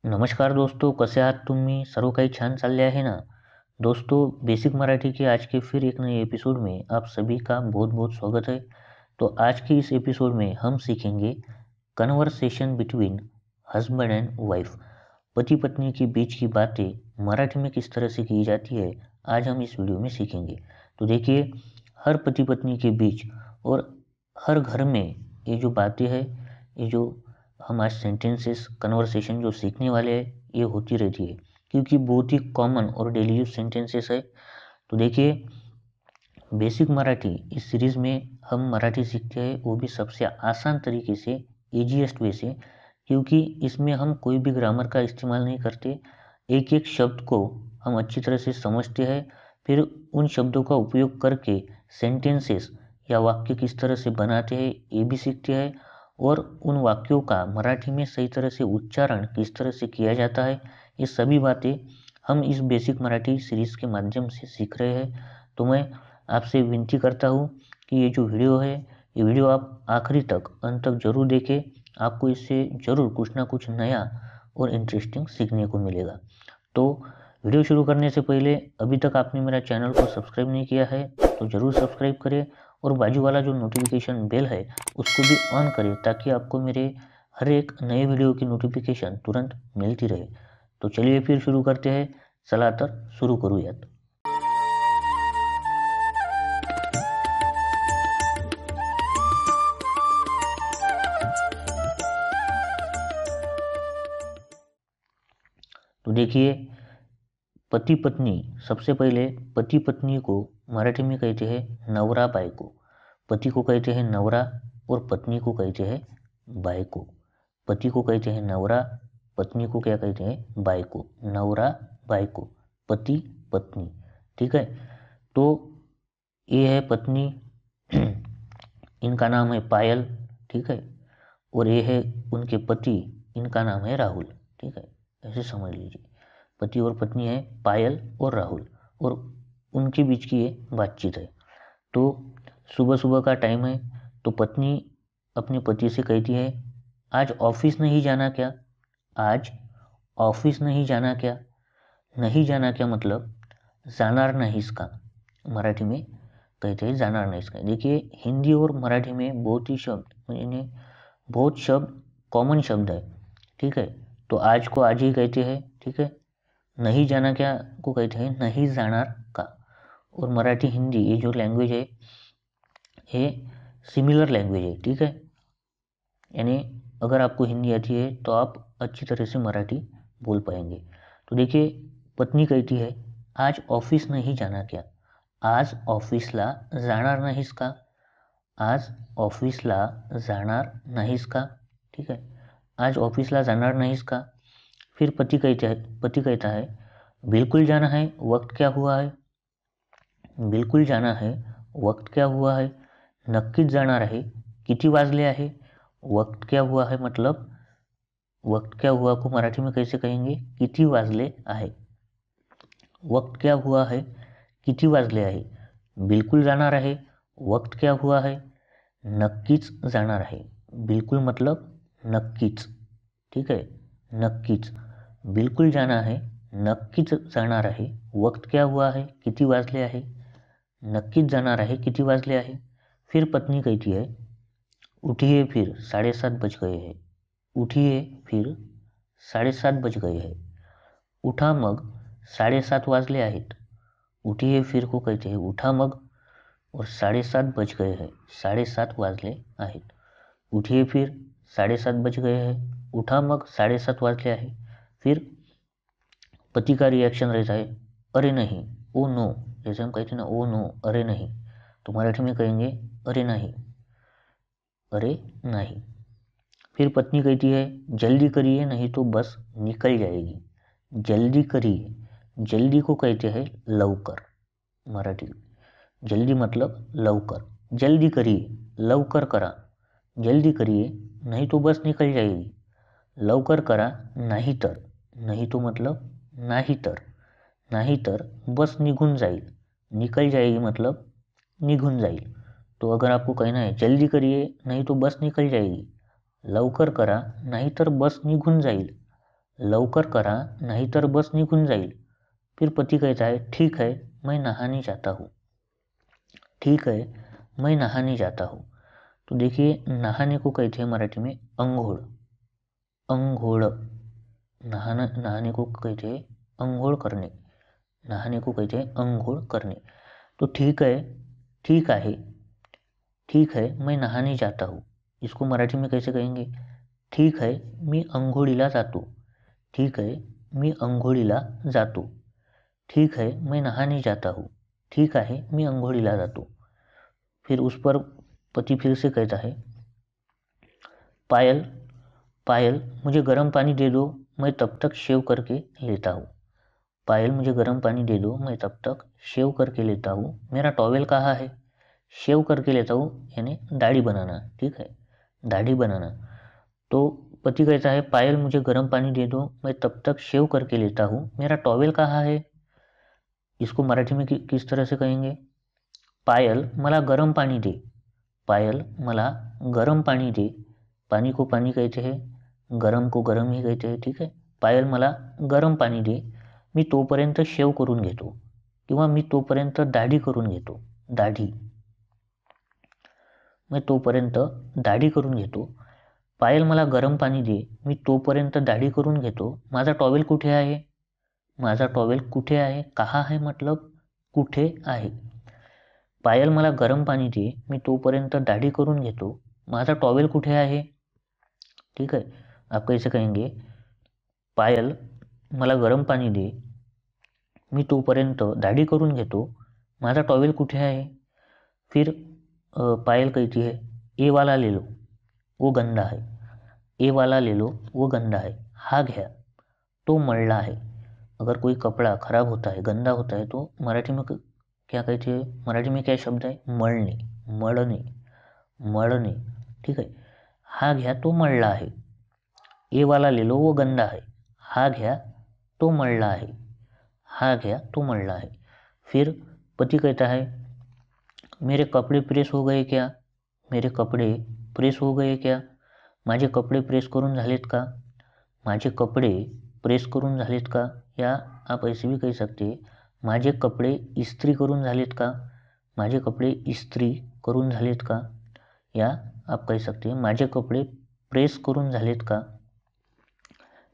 नमस्कार दोस्तों, कसे आहात तुम्ही? सर्व काही छान चालले आहे ना? दोस्तों, बेसिक मराठी के आज के फिर एक नए एपिसोड में आप सभी का बहुत बहुत स्वागत है। तो आज के इस एपिसोड में हम सीखेंगे conversation between husband and wife. पति पत्नी के बीच की बातें मराठी में किस तरह से की जाती है, आज हम इस वीडियो में सीखेंगे। तो देखिए, हर पति पत्नी के बीच और हर घर में ये जो बातें हैं, ये जो हम आज सेंटेंसेस कन्वर्सेशन जो सीखने वाले हैं, ये होती रहती है क्योंकि बहुत ही कॉमन और डेली यूज सेंटेंसेस है। तो देखिए, बेसिक मराठी इस सीरीज में हम मराठी सीखते हैं, वो भी सबसे आसान तरीके से, इजीएस्ट वे से, क्योंकि इसमें हम कोई भी ग्रामर का इस्तेमाल नहीं करते। एक एक शब्द को हम अच्छी तरह से समझते हैं, फिर उन शब्दों का उपयोग करके सेंटेंसेस या वाक्य किस तरह से बनाते हैं ये भी सीखते हैं, और उन वाक्यों का मराठी में सही तरह से उच्चारण किस तरह से किया जाता है, ये सभी बातें हम इस बेसिक मराठी सीरीज के माध्यम से सीख रहे हैं। तो मैं आपसे विनती करता हूँ कि ये जो वीडियो है, ये वीडियो आप आखिरी तक, अंत तक जरूर देखें। आपको इससे जरूर कुछ ना कुछ नया और इंटरेस्टिंग सीखने को मिलेगा। तो वीडियो शुरू करने से पहले अभी तक आपने मेरा चैनल को सब्सक्राइब नहीं किया है तो ज़रूर सब्सक्राइब करें, और बाजू वाला जो नोटिफिकेशन बेल है उसको भी ऑन करें, ताकि आपको मेरे हर एक नए वीडियो की नोटिफिकेशन तुरंत मिलती रहे। तो चलिए फिर शुरू करते हैं। चला तर सुरू करूयात। तो देखिए, पति पत्नी, सबसे पहले पति पत्नी को मराठी में कहते हैं नवरा बायको। पति को कहते हैं नवरा और पत्नी को कहते हैं बायको। पति को कहते हैं नवरा, पत्नी को क्या कहते हैं? बायको। नवरा बायको, पति पत्नी। ठीक है। तो ये है पत्नी, इनका नाम है पायल। ठीक है। और ये है उनके पति, इनका नाम है राहुल। ठीक है, ऐसे समझ लीजिए। पति और पत्नी है पायल और राहुल, और उनके बीच की ये बातचीत है। तो सुबह सुबह का टाइम है, तो पत्नी अपने पति से कहती है, आज ऑफिस नहीं जाना क्या? आज ऑफिस नहीं जाना क्या? नहीं जाना क्या मतलब जाणार नाहीस का? मराठी में कहते हैं जाणार नाहीस का। देखिए, हिंदी और मराठी में बहुत ही शब्द, यानी बहुत शब्द कॉमन शब्द है। ठीक है। तो आज को आज ही कहते हैं। ठीक है। नहीं जाना क्या को कहते हैं नहीं जाणार का। और मराठी हिंदी ये जो लैंग्वेज है, ये सिमिलर लैंग्वेज है। ठीक है। यानी अगर आपको हिंदी आती है तो आप अच्छी तरह से मराठी बोल पाएंगे। तो देखिए, पत्नी कहती है, आज ऑफिस नहीं जाना क्या? आज ऑफिसला जाणार नाहीस का? आज ऑफिसला जाणार नाहीस का? ठीक है। आज ऑफिसला जाणार नाहीस का? फिर पति कहता है, बिल्कुल जाना है, वक्त क्या हुआ है? बिल्कुल जाना है, वक्त क्या हुआ है? नक्कीच जाणार आहे, किती वाजले आहे? वक्त क्या हुआ है मतलब, वक्त क्या हुआ को मराठी में कैसे कहेंगे? किती वाजले आहे। वक्त क्या हुआ है, किती वाजले आहे। बिल्कुल जाणार आहे, वक्त क्या हुआ है? नक्कीच जाणार आहे। बिल्कुल मतलब नक्कीच। ठीक है, नक्कीच। बिल्कुल जाना है, नक्कीच जाणार आहे, वक्त क्या हुआ है, किती वाजले आहे। नक्कीच जाणार आहे, किती वाजले आहे। फिर पत्नी कहती है, उठिए फिर 7:30 बज गए हैं। उठिए फिर 7:30 बज गए हैं। उठा मग 7:30 वाजले आहेत। उठिए फिर को कहते हैं उठा मग, और 7:30 बज गए हैं, 7:30 वाजले आहेत। उठिए फिर 7:30 बज गए हैं, उठा मग 7:30 वाजले आहे। फिर पति का रिएक्शन रहता है, अरे नहीं, ओ नो। जैसे हम कहते हैं ना, ओ नो, अरे नहीं, तो मराठी में कहेंगे अरे नहीं, अरे नहीं। फिर पत्नी कहती है, जल्दी करिए नहीं तो बस निकल जाएगी। जल्दी करिए, जल्दी को कहते हैं लवकर। मराठी जल्दी मतलब लवकर। जल्दी करिए, लवकर करा। जल्दी करिए नहीं तो बस निकल जाएगी। लवकर करा नाही तर, नहीं तो मतलब नाही तर, नाही तर बस निघून जाईल। निकल जाएगी मतलब निघून जाईल। तो अगर आपको कहना है जल्दी करिए नहीं तो बस निकल जाएगी, लवकर करा नाही तर बस निघून जाईल, लवकर करा नहीं तर बस निकल जाइल। फिर पति कहता है ठीक है मैं नहाने जाता हूँ, ठीक है मैं नहाने जाता हूँ। तो देखिए नहाने को कहते हैं मराठी में अंघोळ, अंघोळ। नहाने को कहते हैं अंघोळ करणे, नहाने को कहते हैं अंघोळ करणे। तो ठीक है, ठीक आहे, ठीक है मैं नहाने जाता हूँ, इसको मराठी में कैसे कहेंगे? ठीक है मी अंघोळीला जातो, ठीक है मी अंघोळीला जातो, ठीक है मैं नहाने जाता हूँ, ठीक है मैं अंघोळीला जातो। फिर उस पर पति फिर से कहता है पायल, पायल मुझे गर्म पानी दे दो मैं तब तक शेव करके लेता हूँ, पायल मुझे गर्म पानी दे दो मैं तब तक शेव करके लेता हूँ। मेरा टॉवेल कहाँ है? शेव करके लेता हूँ यानी दाढ़ी बनाना, ठीक है, दाढ़ी बनाना। तो पति कहता है पायल मुझे गर्म पानी दे दो मैं तब तक शेव करके लेता हूँ, मेरा टॉवेल कहाँ है? इसको मराठी में किस तरह से कहेंगे? पायल मला गरम पानी दे, पायल मला गरम पानी दे, पानी को पानी कहते हैं, गरम को गरम ही कहते हैं, ठीक है। पायल मला गरम पानी दे, मी तोपर्यंत शेव करून घेतो किंवा मी तोपर्यंत दाढी करून घेतो, दाढी, मी तोपर्यंत दाढी करून घेतो। पायल मला गरम पाणी दे, मी तोपर्यंत दाढी करून घेतो। माझा टॉवेल कुठे आहे? माझा टॉवेल कुठे आहे? कहाँ है मतलब कुठे आहे। पायल मला गरम पाणी दे, मी तोपर्यंत दाढी करून घेतो। माझा टॉवेल कुठे आहे? ठीक है, आप कैसे कहेंगे? पायल मला गरम पाणी दे, मी तोपर्यंत दाढी करून घेतो। माझा टॉवेल कुठे आहे? फिर पायल कहती है ए वाला ले लो वो गंदा है, ए वाला ले लो वो गंदा है, हा घ्या तो मळला है। अगर कोई कपड़ा खराब होता है, गंदा होता है तो मराठी में क्या कहते हैं? मराठी में क्या शब्द है? मळणे, मळणे, मळणे, ठीक है। हा घ्या तो मळला है, ए वाला ले लो वो गंदा है, हा घ्या तो मळला है, हा घ्या तो मळला है। फिर पति कहता है मेरे कपड़े प्रेस हो गए क्या? मेरे कपडे प्रेस हो गए क्या? माझे कपडे प्रेस करून झालेत का? माझे कपडे प्रेस करून झालेत का? या आप ऐसे भी कह सकते हैं माझे कपडे इस्त्री करून झालेत का? माझे कपडे इस्त्री करून झालेत का? या आप कह सकते हैं माझे कपडे प्रेस करून झालेत का?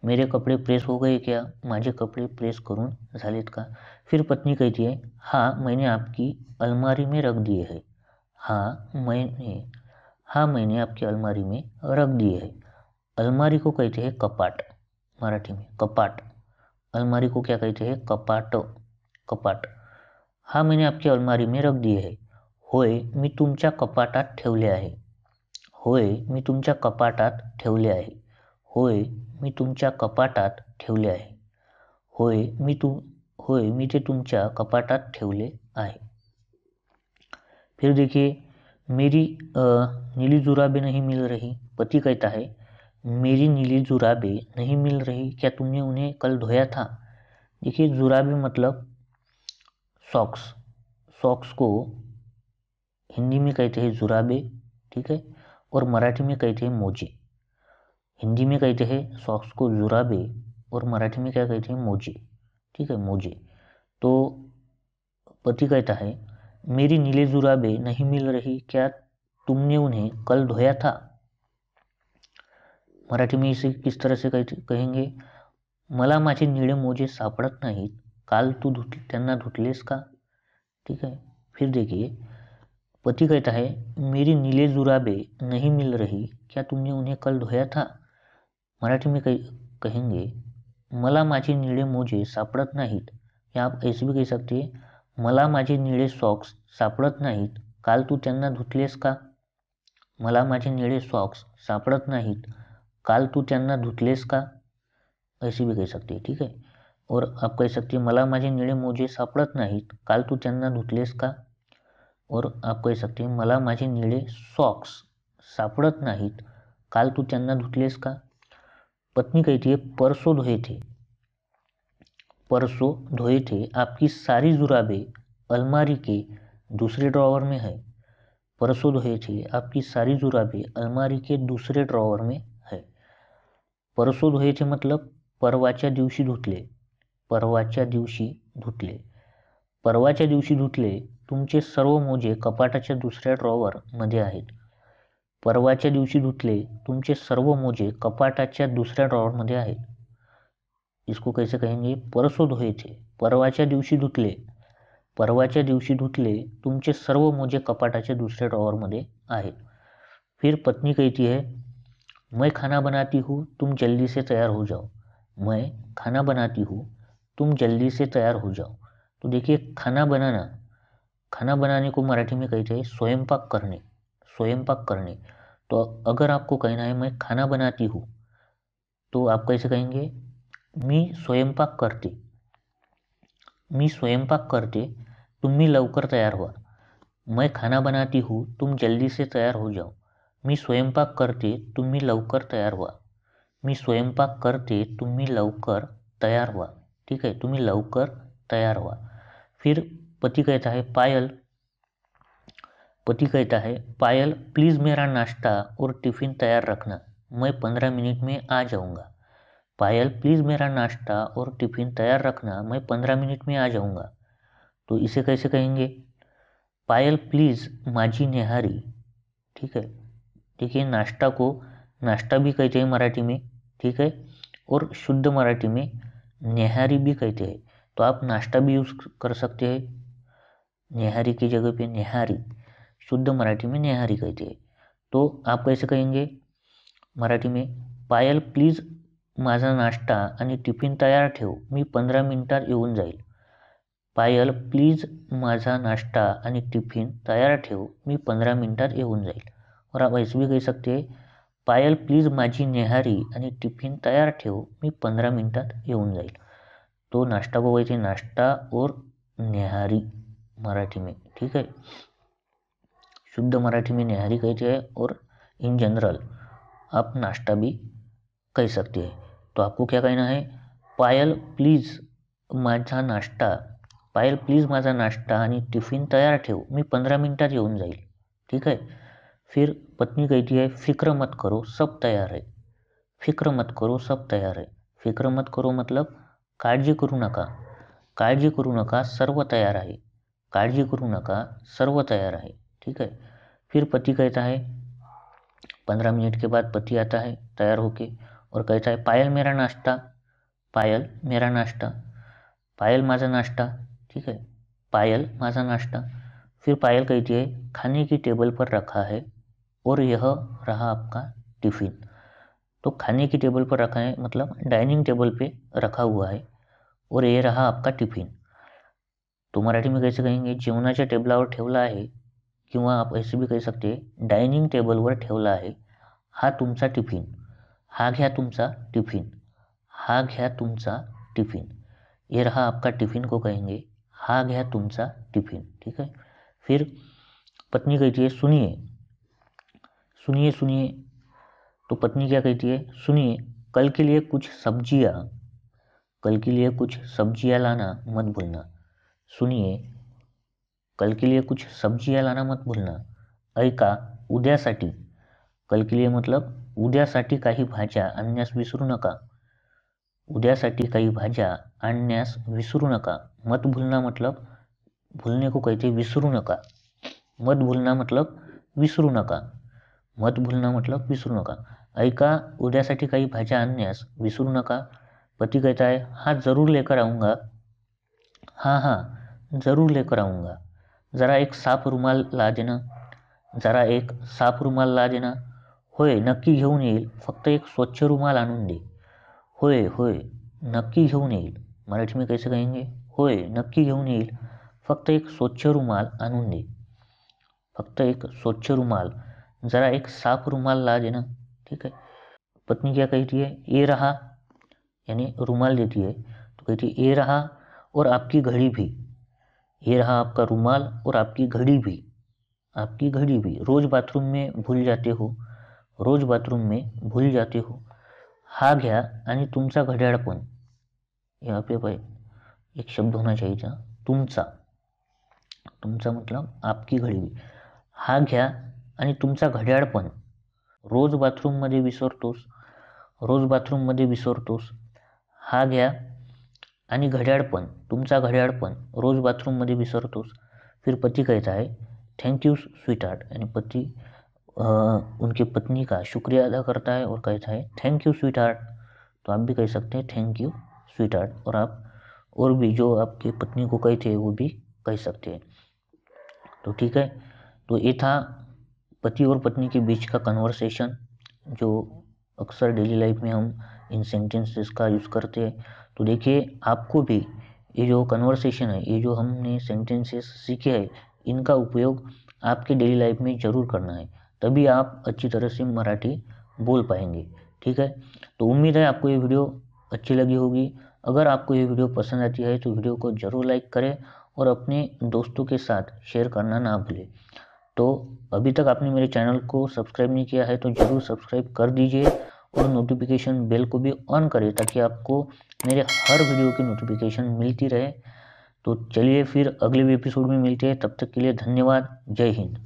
मेरे कपड़े प्रेस हो गए क्या? माझे कपड़े प्रेस करून झालेत का? फिर पत्नी कहती है हाँ मैंने आपकी अलमारी में रख दिए है, हाँ मैंने आपकी अलमारी में रख दिए है। अलमारी को कहते हैं कपाट, मराठी में कपाट। अलमारी को क्या कहते हैं? कपाट, कपाट। हाँ मैंने आपकी अलमारी में रख दिए है, होय मी तुमच्या कपाटात ठेवले आहे, होय मी तुमच्या कपाटात ठेवले आहे, होय मी तुमच्या कपाटात ठेवले आहे, होय मी ते तुमच्या कपाटात ठेवले आहे। फिर देखिए मेरी नीली जुराबें नहीं मिल रही, पति कहता है मेरी नीली जुराबें नहीं मिल रही, क्या तुमने उन्हें कल धोया था? देखिए जुराबें मतलब सॉक्स, सॉक्स को हिंदी में कहते हैं जुराबें, ठीक है, और मराठी में कहते हैं मोजे। हिंदी में कहते हैं सॉक्स को जुराबे और मराठी में क्या कहते हैं? मोजे, ठीक है, मोजे। तो पति कहता है मेरी नीले जुराबे नहीं मिल रही, क्या तुमने उन्हें कल धोया था? मराठी में इसे किस तरह से कहेंगे? मला माझे निळे मोजे सापडत नाहीत, काल तू त्यांना धुतलेस का? ठीक है। फिर देखिए पति कहता है मेरी नीले जुराबे नहीं मिल रही, क्या तुमने उन्हें कल धोया था? मराठी में कहेंगे मला माझे निळे मोजे सापडत नाहीत, या आप ऐसे भी कह सकते हैं मला माझे निळे सॉक्स सापडत नाहीत, काल तू त्यांना धुतलेस का? मला माझे निळे सॉक्स सापडत नाहीत, काल तू त्यांना धुतलेस का? ऐसे भी कह सकते हैं, ठीक है। और आप कह सकते हैं मला माझे निळे मोजे सापडत नाहीत, काल तू त्यांना धुतलेस का? और आप कह सकते हैं मला माझे निळे सॉक्स सापडत नाहीत, काल तू त्यांना धुतलेस का? पत्नी कहती है परसों धोए थे, परसों धोए थे, आपकी सारी जुराबें अलमारी के दूसरे ड्रॉवर में है। परसों धोए थे, आपकी सारी जुराबें अलमारी के दूसरे ड्रॉवर में है। परसों धोए थे मतलब परवाच्या दिवशी धुतले, परवाच्या दिवशी धुतले. परवाच्या दिवशी धुतले, तुमचे सर्व मोजे कपाटाच्या दुसऱ्या ड्रॉवर मध्ये आहेत. परवाच्या दिवशी धुतले, तुमचे सर्व मोजे कपाटाच्या दुसऱ्या ड्रॉवर मध्ये आहेत. इसको कैसे कहेंगे? परसों धोए थे, परवाच्या दिवशी धुतले, परवाच्या दिवशी धुतले, तुमचे सर्व मोजे कपाटाच्या दुसऱ्या ड्रॉवर मध्ये आहेत. फिर पत्नी कहती है, मैं खाना बनाती हूँ, तुम जल्दी से तैयार हो जाओ. मैं खाना बनाती हूँ, तुम जल्दी से तैयार हो जाओ. तो देखिए, खाना बनाना, खाना बनाने को मराठी में कहते हैं स्वयंपाक करने, स्वयंपाक करने. तो अगर आपको कहना है मैं खाना बनाती हूँ, तो आप कैसे कहेंगे? मी स्वयंपाक करते, मी स्वयंपाक करते, तुम्ही लवकर तयार व्हा. मैं खाना बनाती हूँ, तुम जल्दी से तयार हो जाओ. मी स्वयंपाक करते, तुम्ही लवकर तयार व्हा. मी स्वयंपाक करते, तुम्ही लवकर तयार व्हा. ठीक है, तुम्ही लवकर तयार व्हा. फिर पति कहता है, पायल, पति कहता है, पायल प्लीज मेरा नाश्ता और टिफिन तैयार रखना, मैं 15 मिनट में आ जाऊंगा. पायल प्लीज मेरा नाश्ता और टिफिन तैयार रखना, मैं 15 मिनट में आ जाऊंगा. तो इसे कैसे कहेंगे? पायल प्लीज माझी नेहारी. ठीक है, देखिए नाश्ता को नाश्ता भी कहते हैं मराठी में, ठीक है, और शुद्ध मराठी में नेहारी भी कहते हैं. तो आप नाश्ता भी यूज कर सकते हैं, नेहारी की जगह पे नेहारी, शुद्ध मराठी में नेहारी कहते हैं. तो आप कैसे कहेंगे मराठी में? पायल प्लीज माझा नाश्ता आणि टिफिन तयार ठेव, मी 15 मिनिटात येऊन जाईल. पायल प्लीज माझा नाश्ता आणि टिफिन तयार ठेव, मी 15 मिनिटात येऊन जाईल. और आप ऐसे भी कह सकते हैं, पायल प्लीज माझी नेहारी आणि टिफिन तयार ठेव, मी 15 मिनिटात येऊन जाईल. तो नाश्ता को कहते हैं नाश्ता और नेहारी मराठी में. ठीक है, शुद्ध मराठी में नेहारी कहते हैं और इन जनरल आप नाश्ता भी कह सकते हैं. तो आपको क्या कहना है? पायल प्लीज माझा नाश्ता, पायल प्लीज माझा नाश्ता आणि टिफिन तयार ठेव, मी 15 मिनिटात येऊन जाईल. ठीक है. फिर पत्नी कहती है, फिक्र मत करो सब तैयार है, फिक्र मत करो सब तैयार है. फिक्र मत करो मतलब काळजी करू नका, काळजी करू नका सर्व तैयार आहे, काळजी करू नका सर्व तैयार आहे. ठीक है. फिर पति कहता है, 15 मिनट के बाद पति आता है तैयार होके और कहता है, पायल मेरा नाश्ता, पायल मेरा नाश्ता, पायल माझा नाश्ता. ठीक है, पायल माझा नाश्ता. फिर पायल कहती है, खाने की टेबल पर रखा है और यह रहा आपका टिफिन. तो खाने की टेबल पर रखा है मतलब डाइनिंग टेबल पे रखा हुआ है और ये रहा आपका टिफिन. तो मराठी में कैसे कहेंगे? जेवणाच्या टेबलावर ठेवला आहे, किंवा आप ऐसे भी कह सकते हैं डायनिंग टेबलवर ठेवला आहे, हा तुमचा टिफिन, हा घ्या तुमचा टिफिन, हा घ्या तुमचा टिफिन. ये रहा आपका टिफिन को कहेंगे हा घ्या तुमचा टिफिन. ठीक है. फिर पत्नी कहती है, सुनिए, सुनिए सुनिए. तो पत्नी क्या कहती है? सुनिए, कल के लिए कुछ सब्जियां, कल के लिए कुछ सब्जियां लाना मत भूलना. सुनिए, कल के लिए कुछ सब्जियां लाना मत भूलना. ऐका, उद्यासाठी, कल के लिए मतलब उद्यासाठी काही भाज्या आणण्यास विसरू नका, उद्यासाठी काही भाज्या आणण्यास विसरू नका. मत भूलना मतलब भूलने को कहते विसरू नका, मत भूलना मतलब विसरू नका, मत भूलना मतलब विसरू नका. ऐका, उद्यासाठी काही भाज्या आणण्यास विसरू नका. पति कहता है, हाँ जरूर लेकर आऊँगा, हाँ हाँ जरूर लेकर आऊँगा. जरा एक साफ रुमाल ला देना, जरा एक साफ रुमाल ला देना. होय नक्की घेऊन येईल, फक्त एक स्वच्छ रुमाल आणून दे. होय होय नक्की घेऊन येईल, मराठी में कैसे कहेंगे? होय नक्की घेऊन येईल, फक्त एक स्वच्छ रुमाल आणून दे, फक्त एक स्वच्छ रुमाल, जरा एक साफ रुमाल ला देना. ठीक है. पत्नी क्या कहती है? ये रहा, यानी रुमाल देती है, तो कहती है ये रहा और आपकी घड़ी भी, ये रहा आपका रुमाल और आपकी घड़ी भी, आपकी घड़ी भी. रोज बाथरूम में भूल जाते हो, रोज बाथरूम में भूल जाते हो. हा घ्या आणि तुमचा घड्याळ पण, यहाँ पे भाई एक शब्द होना चाहिए था तुमचा, तुमचा मतलब आपकी घडी भी. हा घ्या आणि तुमचा घड्याळ पण. रोज बाथरूम मध्ये विसरतोस, रोज बाथरूम मध्ये विसरतोस. हा घ्या आणि घड्याळ पण, तुमचा घड्याळ पण रोज बाथरूममध्ये विसरतोस. फिर पति कहता है थैंक यू स्वीट हार्ट, यानी पति उनकी पत्नी का शुक्रिया अदा करता है और कहता है थैंक यू स्वीट हार्ट। तो आप भी कह सकते हैं थैंक यू स्वीट हार्ट, और आप और भी जो आपकी पत्नी को कहते हैं वो भी कह सकते हैं। तो ठीक है, तो ये था पति और पत्नी के बीच का कन्वर्सेशन, जो अक्सर डेली लाइफ में हम इन सेंटेंसेस का यूज़ करते हैं। तो देखिए, आपको भी ये जो कन्वर्सेशन है, ये जो हमने सेंटेंसेस सीखे हैं, इनका उपयोग आपके डेली लाइफ में ज़रूर करना है, तभी आप अच्छी तरह से मराठी बोल पाएंगे। ठीक है, तो उम्मीद है आपको ये वीडियो अच्छी लगी होगी। अगर आपको ये वीडियो पसंद आती है तो वीडियो को ज़रूर लाइक करें और अपने दोस्तों के साथ शेयर करना ना भूलें। तो अभी तक आपने मेरे चैनल को सब्सक्राइब नहीं किया है तो ज़रूर सब्सक्राइब कर दीजिए और नोटिफिकेशन बेल को भी ऑन करें ताकि आपको मेरे हर वीडियो की नोटिफिकेशन मिलती रहे। तो चलिए फिर अगले एपिसोड में मिलते हैं, तब तक के लिए धन्यवाद। जय हिंद।